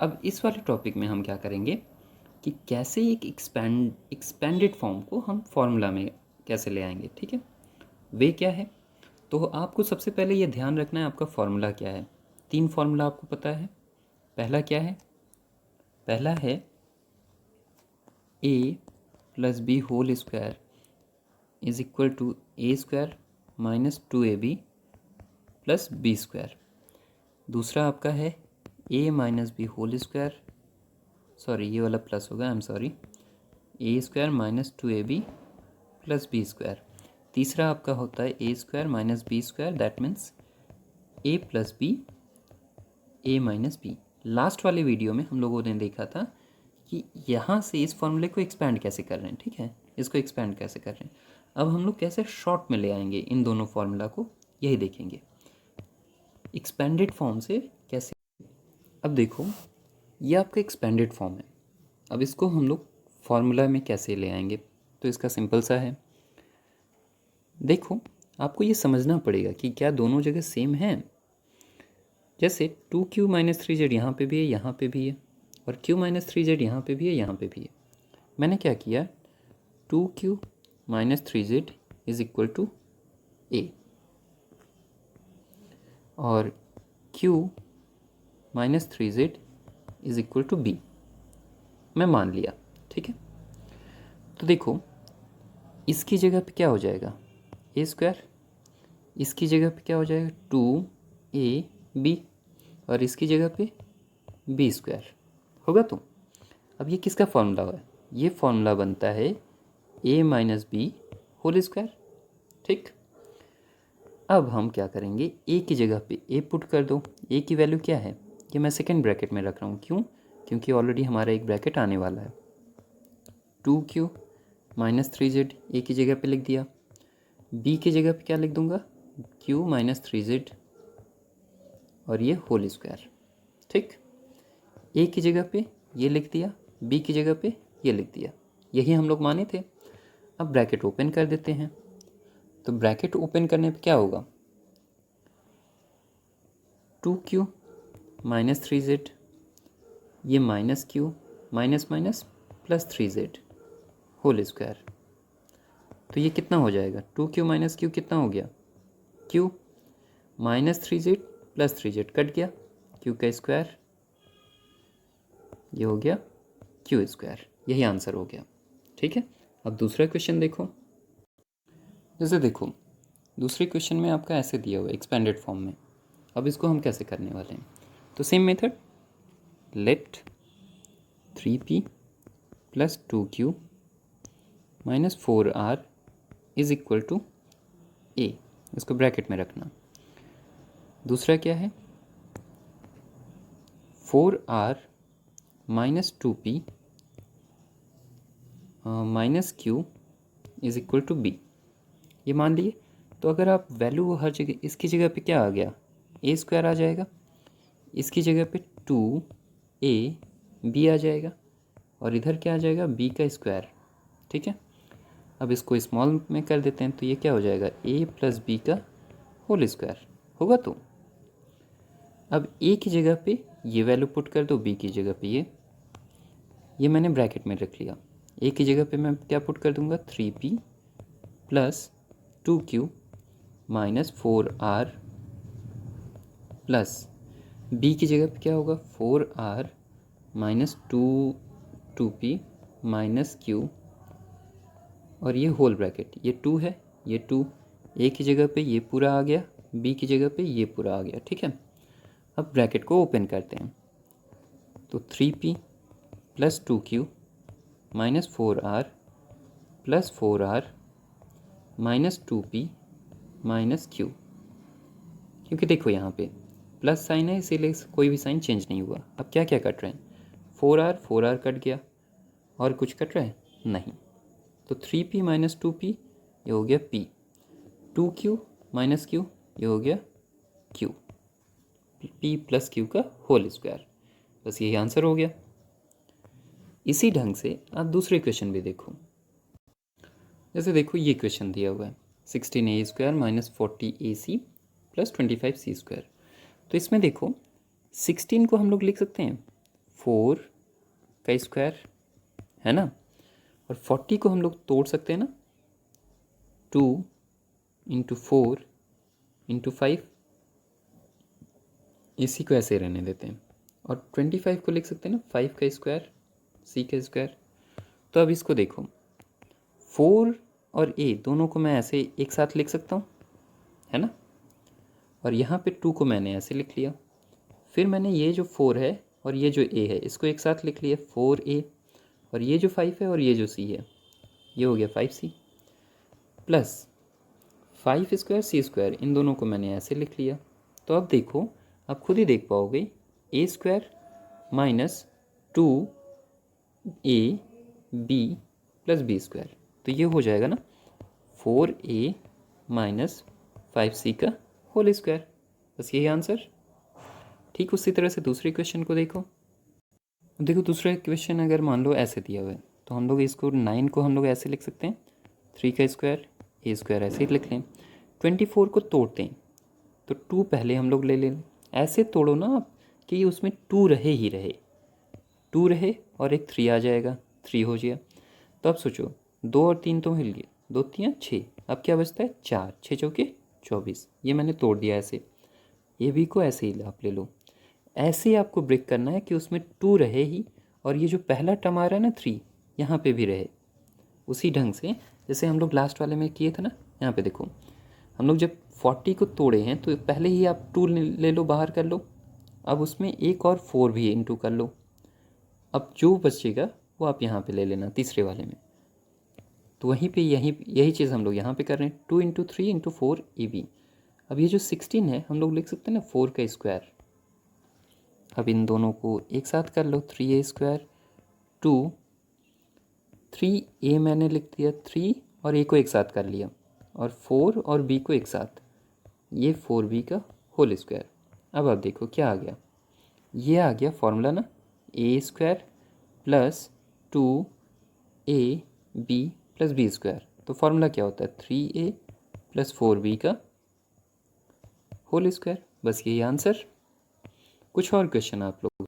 अब इस वाले टॉपिक में हम क्या करेंगे कि कैसे एक एक्सपेंडेड फॉर्म को हम फॉर्मूला में कैसे ले आएंगे, ठीक है। वे क्या है, तो आपको सबसे पहले ये ध्यान रखना है आपका फॉर्मूला क्या है। 3 फॉर्मूला आपको पता है। पहला क्या है, पहला है a plus B whole square is equal to A square minus 2ab plus B square. दूसरा आपका है a minus B whole square, sorry ये वाला प्लस होगा, I am sorry, A square minus 2ab plus B square. तीसरा आपका होता है A square minus B square, that means A plus B, A minus B. Last वाले video में हम लोगों ने देखा था कि यहाँ से इस फॉर्मूले को एक्सपैंड कैसे कर रहे हैं, ठीक है, इसको एक्सपैंड कैसे कर रहे हैं। अब हम लोग कैसे शॉर्ट में ले आएंगे इन दोनों फार्मूला को, यही देखेंगे एक्सपेंडेड फॉर्म से कैसे। अब देखो ये आपका एक्सपेंडेड फॉर्म है, अब इसको हम लोग फार्मूला में कैसे ले आएंगे, तो इसका सिंपल सा है। देखो आपको ये समझना पड़ेगा कि क्या दोनों जगह सेम है। जैसे 2q माइनस 3z यहाँ पे भी है, यहाँ पे भी है, और q माइनस 3z यहाँ पे भी है, यहाँ पे भी है। मैंने क्या किया, 2q minus 3z is equal to a और q minus 3z is equal to b मैं मान लिया, ठीक है। तो देखो इसकी जगह पे क्या हो जाएगा, a स्क्वायर, इसकी जगह पे क्या हो जाएगा 2ab, और इसकी जगह पे बी स्क्वायर होगा। तो अब ये किसका फॉर्मूला है, ये फॉर्मूला बनता है a minus B whole square, ठीक। अब हम क्या करेंगे, a की जगह पे a पुट कर दो। a की वैल्यू क्या है, ये मैं सेकेंड ब्रैकेट में रख रहा हूँ, क्यों, क्योंकि ऑलरेडी हमारा एक ब्रैकेट आने वाला है। 2q माइनस 3z a की जगह पे लिख दिया, b की जगह पे क्या लिख दूंगा, q माइनस 3z और ये होल स्क्वायर, ठीक। a की जगह पे ये लिख दिया, b की जगह पे ये लिख दिया, यही हम लोग माने थे। अब ब्रैकेट ओपन कर देते हैं, तो ब्रैकेट ओपन करने पे क्या होगा, 2q माइनस 3z, ये minus q minus minus plus 3z whole square. तो ये कितना हो जाएगा, 2q माइनस q कितना हो गया, q minus 3z plus 3z cut गया, q का स्क्वायर, ये हो गया q स्क्वायर, यही आंसर हो गया, ठीक है। अब दूसरा क्वेश्चन देखो, जैसे देखो दूसरे क्वेश्चन में आपका ऐसे दिया हुआ है एक्सपेंडेड फॉर्म में। अब इसको हम कैसे करने वाले हैं, तो same method, let 3p plus 2q minus 4r is equal to a, इसको ब्रैकेट में रखना। दूसरा क्या है, 4r minus 2p minus q is equal to b, ये मान लिए। तो अगर आप वैल्यू हर जगह, इसकी जगह पे क्या आ गया, a स्क्वायर आ जाएगा, इसकी जगह पे 2ab आ जाएगा, और इधर क्या आ जाएगा, b का स्क्वायर, ठीक है। अब इसको स्मॉल में कर देते हैं, तो ये क्या हो जाएगा, a प्लस बी का होल स्क्वायर होगा। तो अब a की जगह पे ये वैल्यू पुट कर दो, b की जगह पे ये मैंने ब्रैकेट में रख लिया। a की जगह पे मैं क्या पुट कर दूंगा, 3p plus 2q minus 4r plus b की जगह पे क्या होगा, 4r minus 2p minus q, और ये होल ब्रैकेट, ये 2 है, ये 2, a की जगह पे ये पूरा आ गया, b की जगह पे ये पूरा आ गया, ठीक है। अब ब्रैकेट को ओपन करते हैं, तो 3p plus 2q minus 4r plus 4r minus 2p minus q, क्योंकि देखो यहाँ पे प्लस साइन है इसीलिए कोई भी साइन चेंज नहीं हुआ। अब क्या क्या कट रहे हैं, 4r कट गया, और कुछ कट रहा है नहीं, तो 3p माइनस 2p ये हो गया p, 2q माइनस q ये हो गया q, p प्लस q का होल स्क्वायर, बस यही आंसर हो गया। इसी ढंग से आप दूसरे क्वेश्चन भी देखो, जैसे देखो ये क्वेश्चन दिया हुआ है 16a square minus 40ac plus 25c square. तो इसमें देखो 16 को हम लोग लिख सकते हैं 4 का स्क्वायर, है ना। और 40 को हम लोग तोड़ सकते हैं ना, 2 इंटू 4 इंटू 5, इसी को ऐसे रहने देते हैं। और 25 को लिख सकते हैं ना 5 का स्क्वायर, सी का स्क्वायर। तो अब इसको देखो, 4 और ए दोनों को मैं ऐसे एक साथ लिख सकता हूँ, है ना। और यहाँ पे 2 को मैंने ऐसे लिख लिया। फिर मैंने ये जो 4 है और ये जो ए है इसको एक साथ लिख लिया 4a, और ये जो 5 है और ये जो सी है ये हो गया 5c, प्लस 5 स्क्वायर सी स्क्वायर, इन दोनों को मैंने ऐसे लिख लिया। तो अब देखो, आप खुद ही देख पाओगे, A square minus 2a B plus B square, तो ये हो जाएगा ना 4a माइनस 5c का होल स्क्वायर। बस यही आंसर। ठीक उसी तरह से दूसरे क्वेश्चन को देखो। देखो दूसरा क्वेश्चन अगर मान लो ऐसे दिया हुआ है, तो हम लोग इसको 9 को हम लोग ऐसे लिख सकते हैं 3 का स्क्वायर, ए स्क्वायर ऐसे ही लिख लें। 24 को तोड़ते हैं तो 2 पहले हम लोग ले लें। ऐसे तोड़ो ना आप कि उसमें 2 रहे ही रहे, 2 रहे और एक 3 आ जाएगा, 3 हो गया। तो अब सोचो 2 और 3 तो मिल गए, 2 3 6, अब क्या बचता है 4, 6 चौके 24। ये मैंने तोड़ दिया ऐसे। ये भी को ऐसे ही आप ले लो। ऐसे ही आपको ब्रेक करना है कि उसमें 2 रहे ही, और ये जो पहला टर्म आ रहा है ना 3, यहाँ पे भी रहे। उसी ढंग से जैसे हम लोग लास्ट वाले में किए थे ना, यहाँ पे देखो, हम लोग जब 40 को तोड़े हैं तो पहले ही आप 2 ले लो, बाहर कर लो। अब उसमें एक और 4 भी इंटू कर लो। अब जो बचेगा वो आप यहाँ पे ले लेना तीसरे वाले में। तो वहीं पे यही चीज़ हम लोग यहाँ पे कर रहे हैं, 2 इंटू 3 इंटू 4 ए बी। अब ये जो 16 है हम लोग लिख सकते हैं ना 4 का स्क्वायर। अब इन दोनों को एक साथ कर लो, 3a स्क्वायर 2, 3a मैंने लिख दिया 3 और a को एक साथ कर लिया, और 4 और b को एक साथ, ये 4b का होल स्क्वायर। अब आप देखो क्या आ गया, ये आ गया फॉर्मूला ना, a square plus 2a b plus B square. तो फॉर्मूला क्या होता है 3a प्लस 4b का होल स्क्वायर। बस यही आंसर। कुछ और क्वेश्चन आप लोग,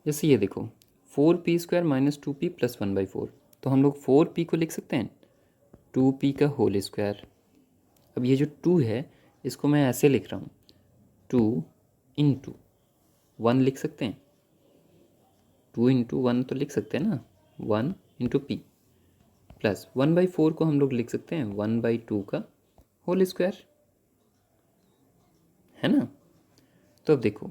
जैसे ये देखो 4p square minus 2p plus 1/4, तो हम लोग 4p को लिख सकते हैं 2p का होल स्क्वायर। अब ये जो 2 है इसको मैं ऐसे लिख रहा हूँ 2 इंटू 1 लिख सकते हैं, 2 इंटू 1 तो लिख सकते हैं ना, 1 इंटू p प्लस 1/4 को हम लोग लिख सकते हैं 1/2 का होल स्क्वायर, है ना। तो अब देखो,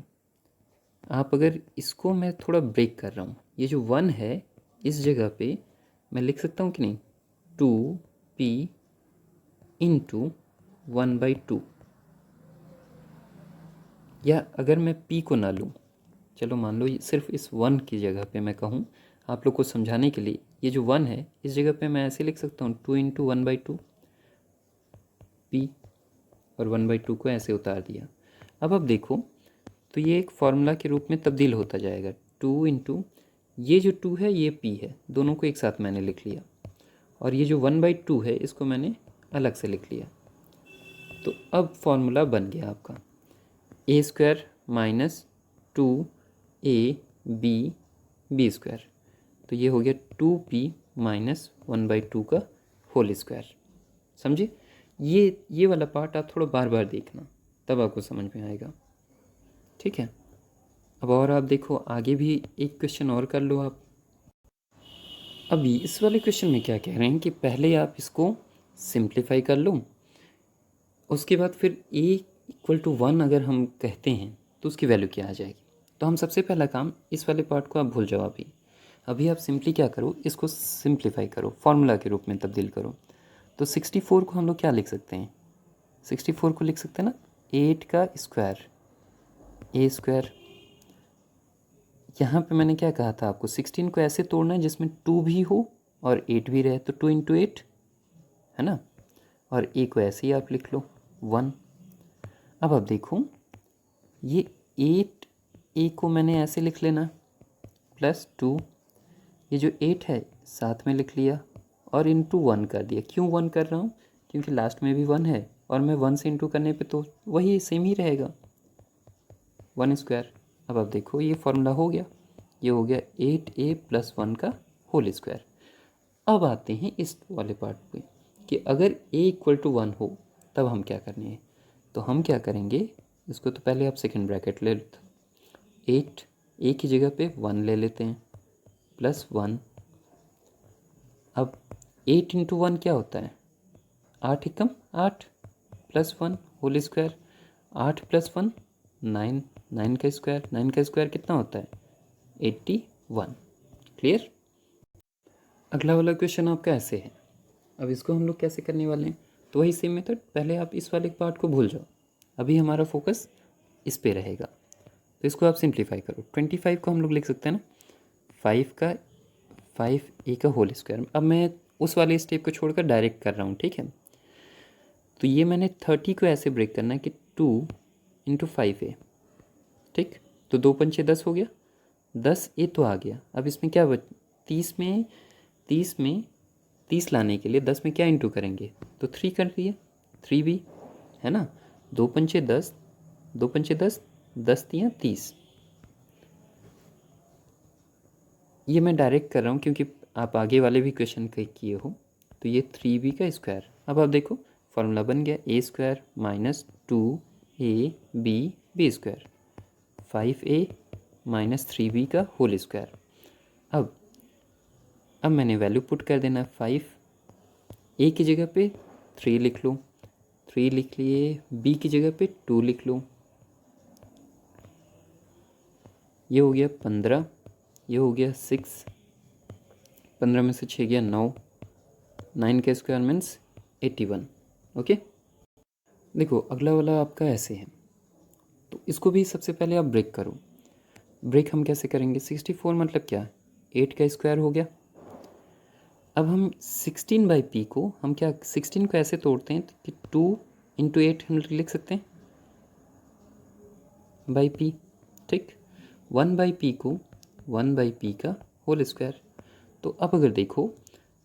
आप अगर इसको मैं थोड़ा ब्रेक कर रहा हूँ, ये जो 1 है इस जगह पे मैं लिख सकता हूँ कि नहीं 2p इंटू 1/2, या अगर मैं p को ना लूँ, चलो मान लो सिर्फ इस 1 की जगह पे मैं कहूँ आप लोग को समझाने के लिए, ये जो 1 है इस जगह पे मैं ऐसे लिख सकता हूँ 2 इंटू 1/2 p, और 1/2 को ऐसे उतार दिया। अब आप देखो तो ये एक फार्मूला के रूप में तब्दील होता जाएगा, 2 इंटू ये जो 2 है ये p है, दोनों को एक साथ मैंने लिख लिया, और ये जो 1/2 है इसको मैंने अलग से लिख लिया। तो अब फॉर्मूला बन गया आपका a square minus 2a B square, तो ये हो गया 2p माइनस 1/2 का होल स्क्वायर। समझे, ये वाला पार्ट आप थोड़ा बार बार देखना, तब आपको समझ में आएगा। ठीक है, अब और आप देखो आगे भी एक क्वेश्चन और कर लो आप। अभी इस वाले क्वेश्चन में क्या कह रहे हैं कि पहले आप इसको सिंप्लीफाई कर लो, उसके बाद फिर a इक्वल टू 1 अगर हम कहते हैं तो उसकी वैल्यू क्या आ जाएगी। तो हम सबसे पहला काम, इस वाले पार्ट को आप भूल जाओ। अभी आप सिंपली क्या करो, इसको सिंप्लीफाई करो, फार्मूला के रूप में तब्दील करो। तो 64 को हम लोग क्या लिख सकते हैं, 64 को लिख सकते हैं ना 8 का स्क्वायर ए स्क्वायर। यहाँ पे मैंने क्या कहा था आपको, 16 को ऐसे तोड़ना है जिसमें 2 भी हो और 8 भी रहे, तो 2 इंटू 8 है ना, और ए को ऐसे ही आप लिख लो 1। अब आप देखो ये 8 ए को मैंने ऐसे लिख लेना प्लस 2, ये जो 8 है साथ में लिख लिया और इंटू 1 कर दिया। क्यों 1 कर रहा हूँ, क्योंकि लास्ट में भी 1 है और मैं 1 से इंटू करने पे तो वही सेम ही रहेगा 1 स्क्वायर। अब आप देखो ये फार्मूला हो गया, ये हो गया 8a+1 का होल स्क्वायर। अब आते हैं इस वाले पार्ट पे कि अगर a=1 हो तब हम क्या करने हैं। तो हम क्या करेंगे, इसको तो पहले आप सेकंड ब्रैकेट ले लेते, 8 a की जगह पे 1 ले लेते हैं +1। अब 8 × 1 क्या होता है, 8 एकम 8 +1 होल स्क्वायर, 8 + 1 9, 9 का स्क्वायर, 9 का स्क्वायर कितना होता है 81। क्लियर। अगला वाला क्वेश्चन आपका ऐसे है। अब इसको हम लोग कैसे करने वाले हैं, तो वही सेम मेथड, पहले आप इस वाले पार्ट को भूल जाओ, अभी हमारा फोकस इस पे रहेगा। तो इसको आप सिंप्लीफाई करो, 25 को हम लोग लिख सकते हैं ना 5a का होल स्क्वायर। अब मैं उस वाले स्टेप को छोड़कर डायरेक्ट कर रहा हूँ, ठीक है। तो ये मैंने 30 को ऐसे ब्रेक करना है कि 2 × 5a, ठीक। तो 2 पंचे 10 हो गया, 10a तो आ गया। अब इसमें क्या 30 लाने के लिए 10 में क्या इंटू करेंगे, तो 3 कर दिए, 3b है ना। 2 पंचे 10, 2 पंचे 10, 10 × 30। ये मैं डायरेक्ट कर रहा हूँ क्योंकि आप आगे वाले भी क्वेश्चन किए हो। तो ये 3b का स्क्वायर। अब आप देखो फार्मूला बन गया a² - 2ab b², 5a - 3b का होल स्क्वायर। अब मैंने वैल्यू पुट कर देना, 5 a की जगह पे 3 लिख लो, 3 लिख लिए, b की जगह पे 2 लिख लो, ये हो गया 15, ये हो गया 6, 15 में से 6 गया 9, 9 का स्क्वायर मीन्स 81। ओके। देखो अगला वाला आपका ऐसे है, तो इसको भी सबसे पहले आप ब्रेक करो। ब्रेक हम कैसे करेंगे, 64 मतलब क्या, 8 का स्क्वायर हो गया। अब हम 16/p को हम क्या 16 को ऐसे तोड़ते हैं कि 2 × 8 हम लिख सकते हैं बाई p, ठीक। 1/p को 1/p का होल स्क्वायर। तो अब अगर देखो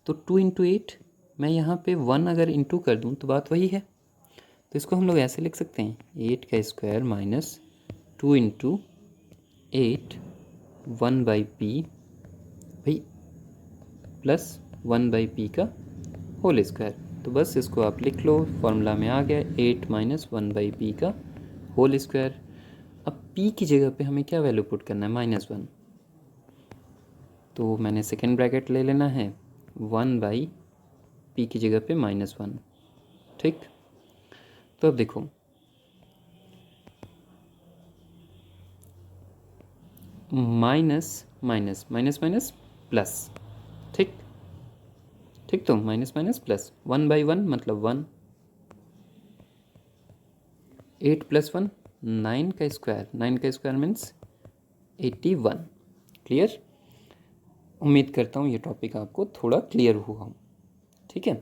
तो 2 × 8, मैं यहाँ पे 1 अगर इंटू कर दूँ तो बात वही है। तो इसको हम लोग ऐसे लिख सकते हैं, 8 का स्क्वायर माइनस 2 × 8 1/p भाई प्लस 1/p का होल स्क्वायर। तो बस इसको आप लिख लो, फॉर्मूला में आ गया 8 - 1/p का होल स्क्वायर। अब p की जगह पे हमें क्या वैल्यू पुट करना है, -1। तो मैंने सेकेंड ब्रैकेट ले लेना है, 1/p की जगह पे -1, ठीक। तो अब देखो minus minus minus minus plus, ठीक ठीक। तो माइनस माइनस प्लस, 1/1 मतलब 1, 8 + 1 9 का स्क्वायर, 9 का स्क्वायर मीन्स 81। क्लियर। उम्मीद करता हूँ ये टॉपिक आपको थोड़ा क्लियर हुआ हो, ठीक है।